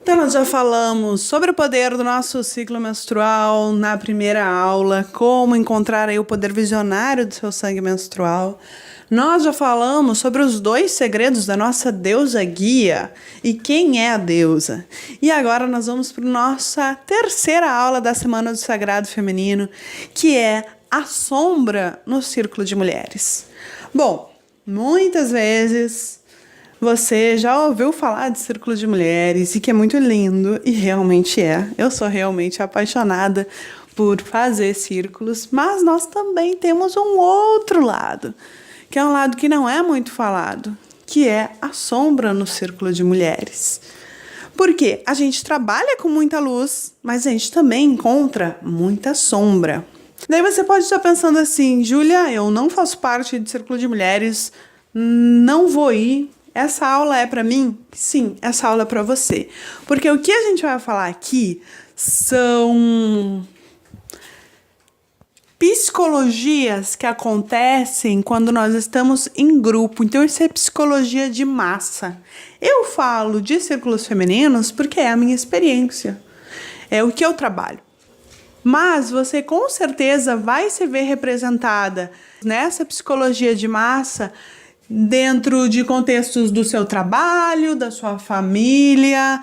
Então, nós já falamos sobre o poder do nosso ciclo menstrual na primeira aula, como encontrar aí o poder visionário do seu sangue menstrual. Nós já falamos sobre os 2 segredos da nossa deusa guia e quem é a deusa. E agora nós vamos para a nossa terceira aula da Semana do Sagrado Feminino, que é a sombra no círculo de mulheres. Bom, muitas vezes você já ouviu falar de círculo de mulheres e que é muito lindo, e realmente é. Eu sou realmente apaixonada por fazer círculos, mas nós também temos um outro lado, que é um lado que não é muito falado, que é a sombra no círculo de mulheres. Porque a gente trabalha com muita luz, mas a gente também encontra muita sombra. Daí você pode estar pensando assim, Júlia, eu não faço parte de círculo de mulheres, não vou ir. Essa aula é para mim? Sim, essa aula é para você. Porque o que a gente vai falar aqui são psicologias que acontecem quando nós estamos em grupo. Então, isso é psicologia de massa. Eu falo de círculos femininos porque é a minha experiência. É o que eu trabalho. Mas você com certeza vai se ver representada nessa psicologia de massa dentro de contextos do seu trabalho, da sua família,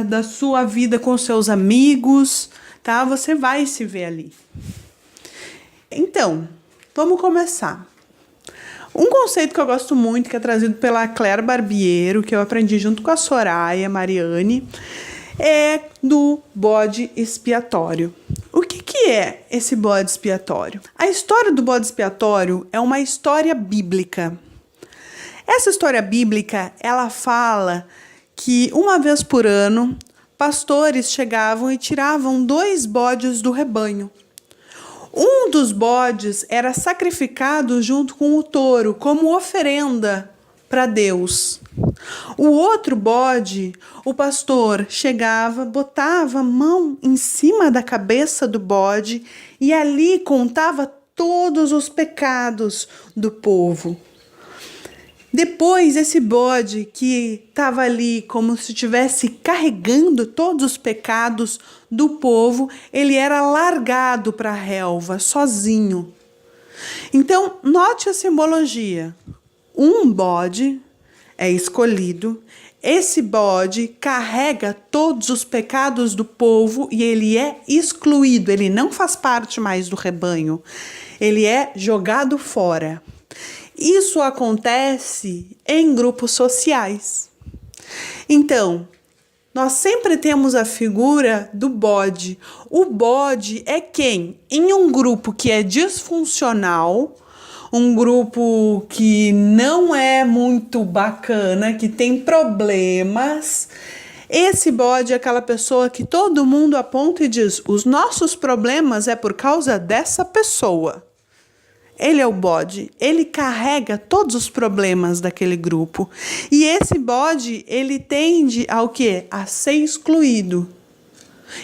da sua vida com seus amigos, tá? Você vai se ver ali. Então, vamos começar. Um conceito que eu gosto muito, que é trazido pela Claire Barbiero, que eu aprendi junto com a Soraya Mariani, é do bode expiatório. O que é esse bode expiatório? A história do bode expiatório é uma história bíblica. Essa história bíblica, ela fala que uma vez por ano, pastores chegavam e tiravam 2 bodes do rebanho. Um dos bodes era sacrificado junto com o touro, como oferenda para Deus. O outro bode, o pastor chegava, botava a mão em cima da cabeça do bode e ali contava todos os pecados do povo. Depois, esse bode que estava ali como se estivesse carregando todos os pecados do povo, ele era largado para a relva, sozinho. Então, note a simbologia. Um bode é escolhido, esse bode carrega todos os pecados do povo e ele é excluído, ele não faz parte mais do rebanho, ele é jogado fora. Isso acontece em grupos sociais. Então, nós sempre temos a figura do bode. O bode é quem, em um grupo que é disfuncional, um grupo que não é muito bacana, que tem problemas, esse bode é aquela pessoa que todo mundo aponta e diz: os nossos problemas é por causa dessa pessoa. Ele é o bode, ele carrega todos os problemas daquele grupo. E esse bode, ele tende ao quê? A ser excluído.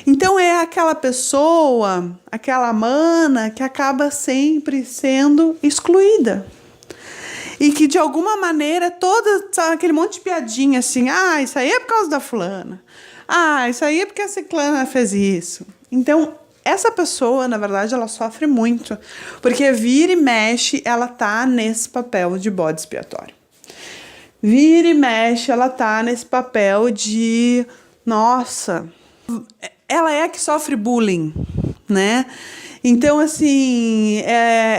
Então é aquela pessoa, aquela mana que acaba sempre sendo excluída. E que de alguma maneira, sabe, aquele monte de piadinha assim, isso aí é por causa da fulana. Isso aí é porque a ciclana fez isso. Então, essa pessoa, na verdade, ela sofre muito, porque vira e mexe, ela tá nesse papel de bode expiatório. Vira e mexe, ela tá nesse papel de, nossa, ela é a que sofre bullying, né? Então, assim,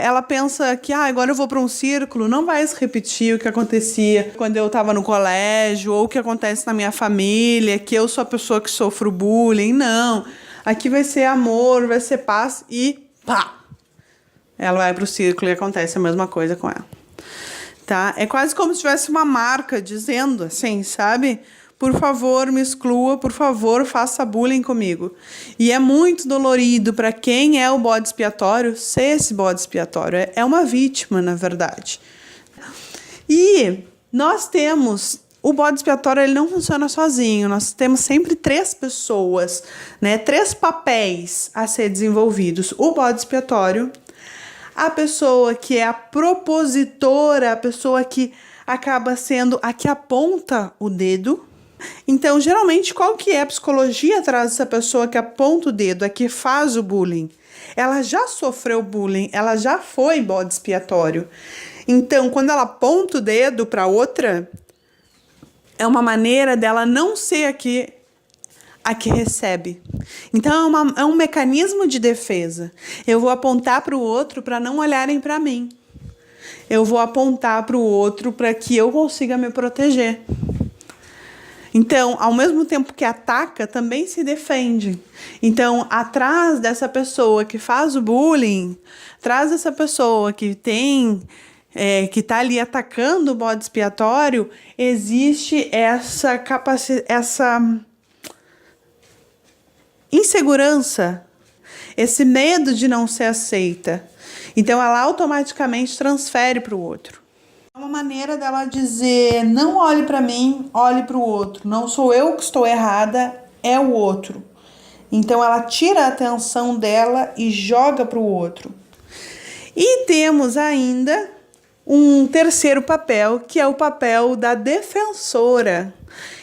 ela pensa que agora eu vou para um círculo, não vai se repetir o que acontecia quando eu estava no colégio, ou o que acontece na minha família, que eu sou a pessoa que sofro bullying, não. Aqui vai ser amor, vai ser paz e pá! Ela vai pro círculo e acontece a mesma coisa com ela. Tá? É quase como se tivesse uma marca dizendo assim, sabe? Por favor, me exclua, por favor, faça bullying comigo. E é muito dolorido para quem é o bode expiatório ser esse bode expiatório. É uma vítima, na verdade. E nós temos... O bode expiatório, ele não funciona sozinho. Nós temos sempre 3 pessoas, né? 3 papéis a ser desenvolvidos. O bode expiatório, a pessoa que é a propositora, a pessoa que acaba sendo a que aponta o dedo, Então, geralmente, qual que é a psicologia atrás dessa pessoa que aponta o dedo, a que faz o bullying? Ela já sofreu bullying, ela já foi bode expiatório. Então, quando ela aponta o dedo para outra, é uma maneira dela não ser a que recebe. Então, é um mecanismo de defesa. Eu vou apontar para o outro para não olharem para mim. Eu vou apontar para o outro para que eu consiga me proteger. Então, ao mesmo tempo que ataca, também se defende. Então, atrás dessa pessoa que faz o bullying, atrás dessa pessoa que que está ali atacando o bode expiatório, existe essa insegurança, esse medo de não ser aceita. Então, ela automaticamente transfere para o outro. É uma maneira dela dizer, não olhe para mim, olhe para o outro. Não sou eu que estou errada, é o outro. Então, ela tira a atenção dela e joga para o outro. E temos ainda um terceiro papel, que é o papel da defensora.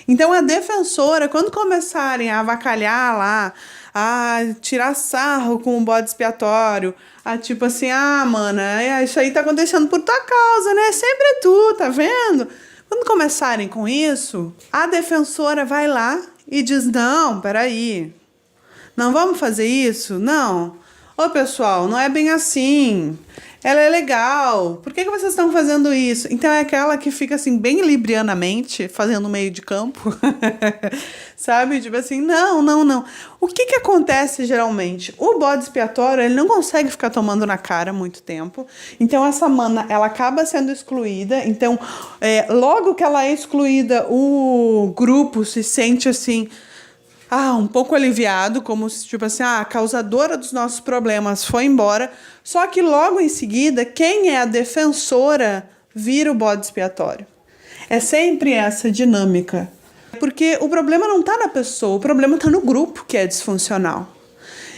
Então, a defensora, quando começarem a avacalhar lá, a tirar sarro com o bode expiatório, a tipo assim, mana, isso aí tá acontecendo por tua causa, né? Sempre tu, tá vendo? Quando começarem com isso, a defensora vai lá e diz, não, peraí, não vamos fazer isso? Não. Ô, pessoal, não é bem assim. Ela é legal. Por que vocês estão fazendo isso? Então é aquela que fica assim, bem librianamente, fazendo meio de campo. Sabe? Tipo assim, não. O que acontece geralmente? O bode expiatório, ele não consegue ficar tomando na cara muito tempo. Então essa mana, ela acaba sendo excluída. Então, logo que ela é excluída, o grupo se sente assim, um pouco aliviado, como se, tipo assim, a causadora dos nossos problemas foi embora. Só que logo em seguida, quem é a defensora vira o bode expiatório. É sempre essa dinâmica. Porque o problema não está na pessoa, o problema está no grupo que é disfuncional.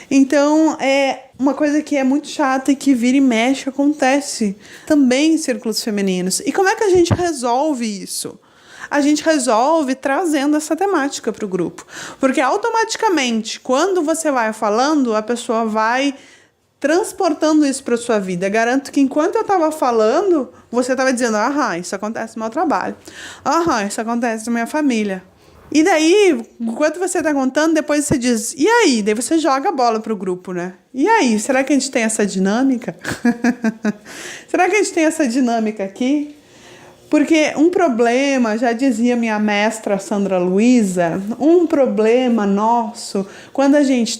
Então, é uma coisa que é muito chata e que vira e mexe acontece também em círculos femininos. E como é que a gente resolve isso? A gente resolve trazendo essa temática para o grupo. Porque automaticamente, quando você vai falando, a pessoa vai transportando isso para sua vida. Eu garanto que enquanto eu estava falando, você estava dizendo, isso acontece no meu trabalho. Isso acontece na minha família. E daí, enquanto você está contando, depois você diz, e aí? Daí você joga a bola para o grupo, né? E aí, será que a gente tem essa dinâmica? Será que a gente tem essa dinâmica aqui? Porque um problema, já dizia minha mestra Sandra Luiza, um problema nosso, quando a gente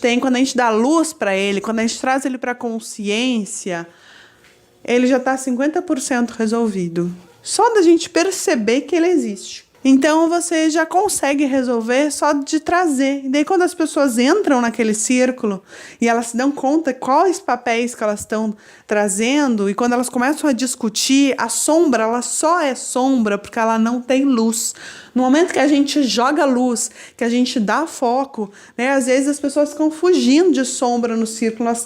dá luz para ele, quando a gente traz ele para a consciência, ele já está 50% resolvido. Só da gente perceber que ele existe. Então você já consegue resolver só de trazer. E daí quando as pessoas entram naquele círculo e elas se dão conta quais papéis que elas estão trazendo, e quando elas começam a discutir, a sombra, ela só é sombra porque ela não tem luz. No momento que a gente joga luz, que a gente dá foco, né, às vezes as pessoas ficam fugindo de sombra no círculo. Nós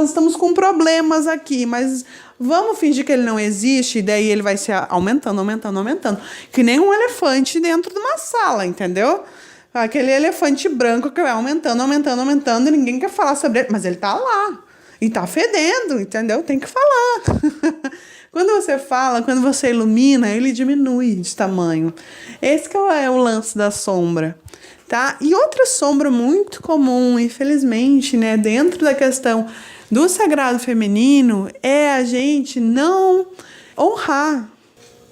estamos com problemas aqui, mas vamos fingir que ele não existe, e daí ele vai se aumentando. Que nem um elefante dentro de uma sala, entendeu? Aquele elefante branco que vai aumentando, e ninguém quer falar sobre ele, mas ele tá lá. E tá fedendo, entendeu? Tem que falar. Quando você fala, quando você ilumina, ele diminui de tamanho. Esse que é o lance da sombra, tá? E outra sombra muito comum, infelizmente, né, dentro da questão do sagrado feminino, é a gente não honrar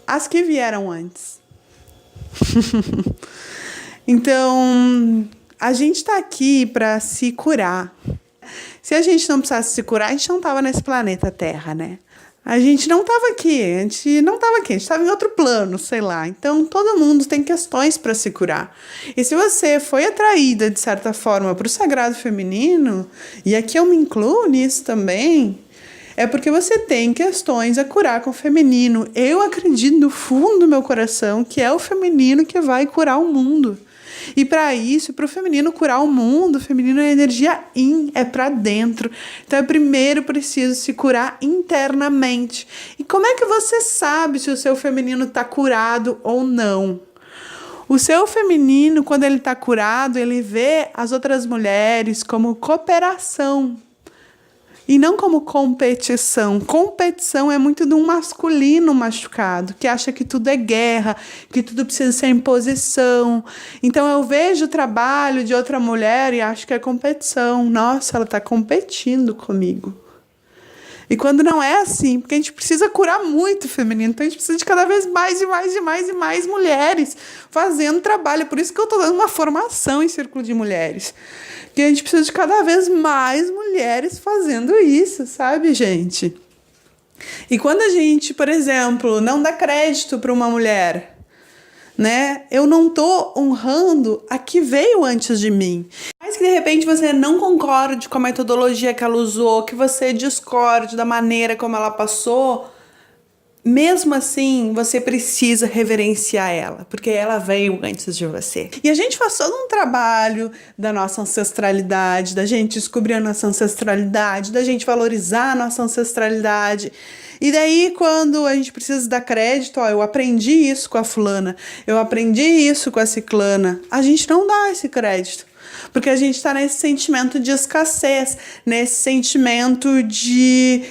as que vieram antes. Então, a gente está aqui para se curar. Se a gente não precisasse se curar, a gente não estava nesse planeta Terra, né? A gente não estava aqui, a gente estava em outro plano, sei lá. Então, todo mundo tem questões para se curar. E se você foi atraída, de certa forma, para o sagrado feminino, e aqui eu me incluo nisso também, é porque você tem questões a curar com o feminino. Eu acredito no fundo do meu coração que é o feminino que vai curar o mundo. E para isso, para o feminino curar o mundo, o feminino é energia yin, é para dentro. Então, é primeiro preciso se curar internamente. E como é que você sabe se o seu feminino está curado ou não? O seu feminino, quando ele está curado, ele vê as outras mulheres como cooperação e não como competição. Competição é muito de um masculino machucado, que acha que tudo é guerra, que tudo precisa ser imposição. Então eu vejo o trabalho de outra mulher e acho que é competição. Nossa, ela está competindo comigo. E quando não é assim, porque a gente precisa curar muito o feminino, então a gente precisa de cada vez mais e mais e mais e mais mulheres fazendo trabalho. Por isso que eu estou dando uma formação em Círculo de Mulheres. Que a gente precisa de cada vez mais mulheres fazendo isso, sabe, gente? E quando a gente, por exemplo, não dá crédito para uma mulher, né? Eu não tô honrando a que veio antes de mim. Mas que de repente você não concorde com a metodologia que ela usou, que você discorde da maneira como ela passou, mesmo assim, você precisa reverenciar ela, porque ela veio antes de você. E a gente faz todo um trabalho da nossa ancestralidade, da gente descobrir a nossa ancestralidade, da gente valorizar a nossa ancestralidade. E daí, quando a gente precisa dar crédito, ó, eu aprendi isso com a fulana, eu aprendi isso com a ciclana, a gente não dá esse crédito. Porque a gente está nesse sentimento de escassez, nesse sentimento de...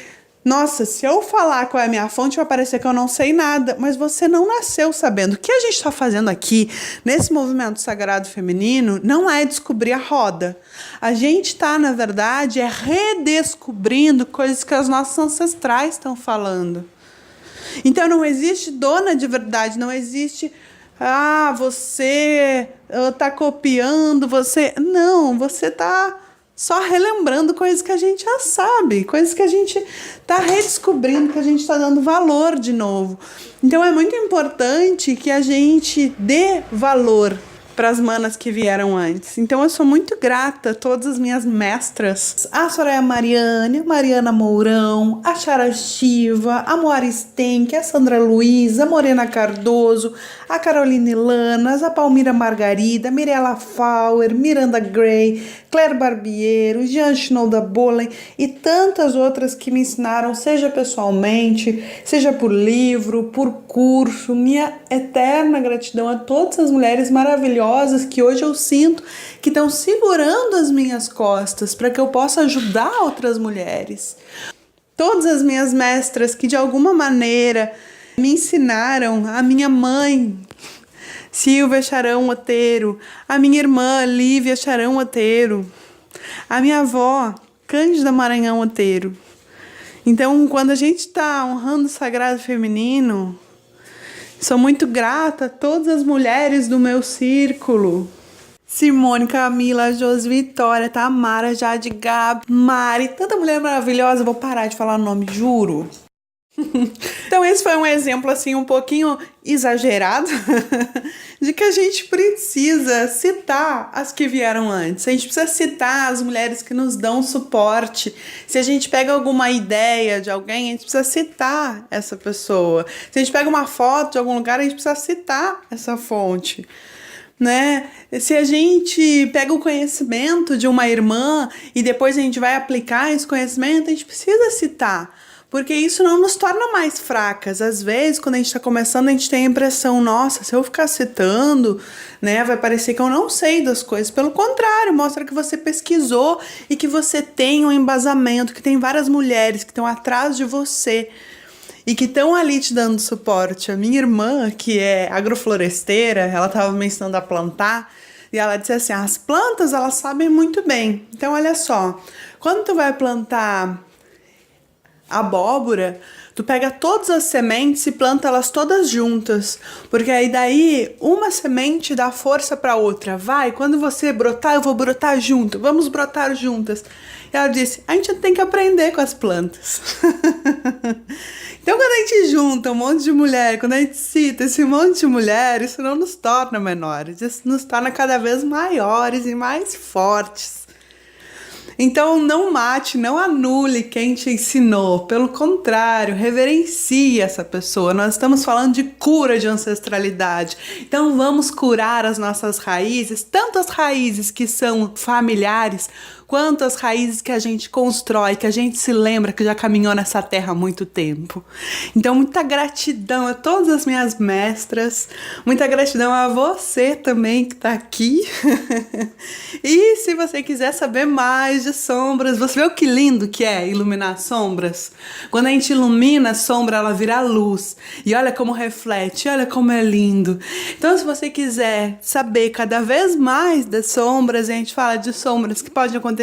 Nossa, se eu falar qual é a minha fonte, vai parecer que eu não sei nada, mas você não nasceu sabendo. O que a gente está fazendo aqui, nesse movimento sagrado feminino, não é descobrir a roda. A gente está, na verdade, redescobrindo coisas que os nossos ancestrais estão falando. Então não existe dona de verdade, não existe... você está copiando, você... Não, você está... só relembrando coisas que a gente já sabe, coisas que a gente está redescobrindo, que a gente está dando valor de novo. Então é muito importante que a gente dê valor para as manas que vieram antes. Então eu sou muito grata a todas as minhas mestras, a Soraya Mariane, a Mariana Mourão, a Chara Shiva, a Moara Stenck, a Sandra Luiz, a Morena Cardoso, a Caroline Lanas, a Palmira Margarida, a Mirella Fauer, Miranda Gray, Claire Barbiero, Jean Schnolda Bolen e tantas outras que me ensinaram, seja pessoalmente, seja por livro, por curso. Minha eterna gratidão a todas as mulheres maravilhosas que hoje eu sinto que estão segurando as minhas costas para que eu possa ajudar outras mulheres. Todas as minhas mestras que de alguma maneira me ensinaram, a minha mãe, Silvia Charão Oteiro, a minha irmã, Lívia Charão Oteiro, a minha avó, Cândida Maranhão Oteiro. Então, quando a gente está honrando o sagrado feminino, sou muito grata a todas as mulheres do meu círculo. Simone, Camila, Josi, Vitória, Tamara, Jade, Gabi, Mari, tanta mulher maravilhosa, vou parar de falar o nome, juro. Então esse foi um exemplo assim um pouquinho exagerado de que a gente precisa citar as que vieram antes. A gente precisa citar as mulheres que nos dão suporte. Se a gente pega alguma ideia de alguém, a gente precisa citar essa pessoa. Se a gente pega uma foto de algum lugar, a gente precisa citar essa fonte, né? Se a gente pega o conhecimento de uma irmã e depois a gente vai aplicar esse conhecimento, a gente precisa citar. Porque isso não nos torna mais fracas. Às vezes, quando a gente está começando, a gente tem a impressão, nossa, se eu ficar citando, né, vai parecer que eu não sei das coisas. Pelo contrário, mostra que você pesquisou e que você tem um embasamento, que tem várias mulheres que estão atrás de você e que estão ali te dando suporte. A minha irmã, que é agrofloresteira, ela estava me ensinando a plantar, e ela disse assim, as plantas, elas sabem muito bem. Então, olha só, quando tu vai plantar abóbora, tu pega todas as sementes e planta elas todas juntas, porque aí daí uma semente dá força para outra. Vai, quando você brotar, eu vou brotar junto, vamos brotar juntas. E ela disse, a gente tem que aprender com as plantas. Então quando a gente junta um monte de mulher, quando a gente cita esse monte de mulher, isso não nos torna menores, isso nos torna cada vez maiores e mais fortes. Então não mate, não anule quem te ensinou, pelo contrário, reverencie essa pessoa. Nós estamos falando de cura de ancestralidade, então vamos curar as nossas raízes, tanto as raízes que são familiares, Quantas raízes que a gente constrói, que a gente se lembra que já caminhou nessa terra há muito tempo. Então, muita gratidão a todas as minhas mestras, muita gratidão a você também que tá aqui. E se você quiser saber mais de sombras, você vê o que lindo que é iluminar sombras? Quando a gente ilumina a sombra, ela vira luz. E olha como reflete, olha como é lindo. Então, se você quiser saber cada vez mais das sombras, a gente fala de sombras que podem acontecer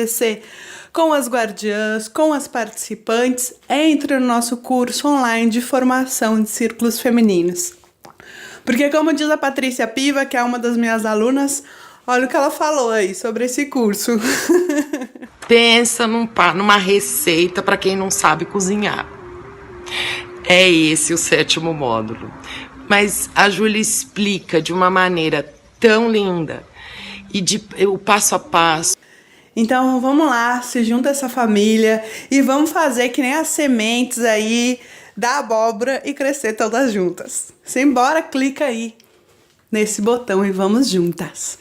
com as guardiãs, com as participantes, entre no nosso curso online de formação de círculos femininos. Porque como diz a Patrícia Piva, que é uma das minhas alunas, olha o que ela falou aí sobre esse curso. Pensa numa receita para quem não sabe cozinhar. É esse o 7º módulo. Mas a Júlia explica de uma maneira tão linda e o passo a passo. Então vamos lá, se junta essa família e vamos fazer que nem as sementes aí da abóbora e crescer todas juntas. Simbora, clica aí nesse botão e vamos juntas.